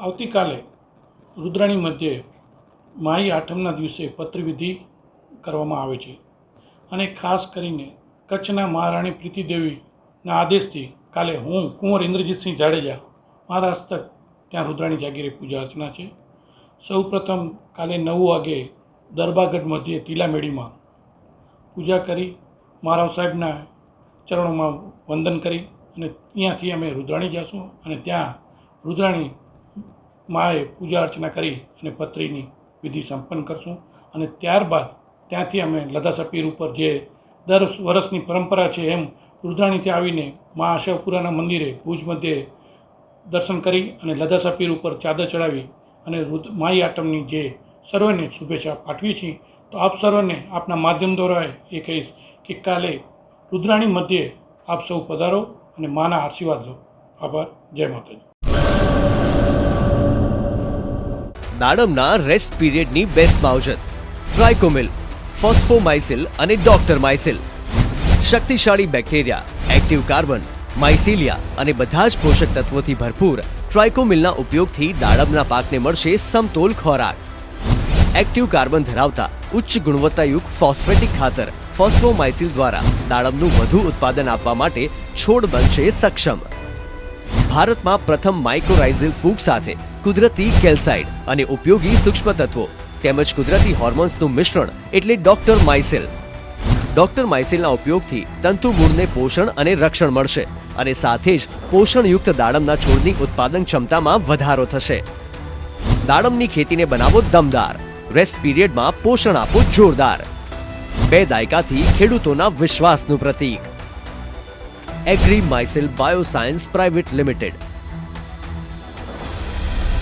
આવતીકાલે રુદ્રાણી મધ્યે માઈ આઠમના દિવસે પત્રવિધિ કરવામાં આવે છે અને ખાસ કરીને કચ્છના મહારાણી પ્રીતિદેવીના આદેશથી કાલે હું કુંવર ઇન્દ્રજીતસિંહ જાડેજા મારા હસ્તક ત્યાં રુદ્રાણી જાગીરે પૂજા અર્ચના છે. સૌપ્રથમ કાલે 9 વાગે દરબારગઢ મધ્યે તિલામેડીમાં પૂજા કરી મહારાવ સાહેબના ચરણોમાં વંદન કરી અને ત્યાંથી અમે રુદ્રાણી જઈશું અને ત્યાં રુદ્રાણી માએ પૂજા અર્ચના કરી અને પત્રીની વિધિ સંપન્ન કરશું અને ત્યારબાદ ત્યાંથી અમે લધાસા પીર ઉપર જે દર વર્ષની પરંપરા છે એમ રુદ્રાણીથી આવીને મા આશાપુરાના મંદિરે ભુજ મધ્યે દર્શન કરી અને લધાસા પીર ઉપર ચાદર ચડાવી અને માઈ આઠમની જે સર્વને શુભેચ્છા પાઠવી છીએ. તો આપ સર્વને આપના માધ્યમ દ્વારા એ કહીશ કે કાલે રુદ્રાણી મધ્યે આપ સૌ પધારો અને માના આશીર્વાદ લો. આભાર. જય માતાજી. દાડમના રેસ્ટ પીરિયડની બેસ્ટ માવજત ટ્રાઇકોમિલ, ફોસ્ફોમાઇસિલ અને ડોક્ટર માઇસિલ. શક્તિશાળી બેક્ટેરિયા, એક્ટિવ કાર્બન, માઇસિલિયા અને બધા જ પોષક તત્વોથી ભરપૂર ટ્રાઇકોમિલના ઉપયોગથી દાડમના પાકને મળશે સમતોલ ખોરાક. એક્ટિવ કાર્બન ધરાવતા ઉચ્ચ ગુણવત્તાયુક્ત ફોસ્ફેટિક ખાતર ફોસ્ફોમાઇસિલ દ્વારા દાડમનું વધુ ઉત્પાદન આપવા માટે છોડ બનશે સક્ષમ. ભારતમાં પ્રથમ માઇક્રોરાઇઝલ ફૂગ સાથે કુદરતી કેલ્સાઇડ અને ઉપયોગી સૂક્ષ્મ તત્વો તેમજ કુદરતી હોર્મોન્સનું મિશ્રણ એટલે ડોક્ટર માઇસિલ. ડોક્ટર માઇસિલના ઉપયોગથી તંતુમૂળને પોષણ અને રક્ષણ મળશે અને સાથે જ પોષણયુક્ત દાડમના છોડની ઉત્પાદન ક્ષમતામાં વધારો થશે. દાડમની ખેતીને બનાવો દમદાર, રેસ્ટ પીરિયડમાં પોષણ આપો જોરદાર. 2 દાયકાથી ખેડૂતોના વિશ્વાસનું પ્રતીક. એગ્રી માઇસિલ બાયોસાયન્સ પ્રાઇવેટ લિમિટેડ.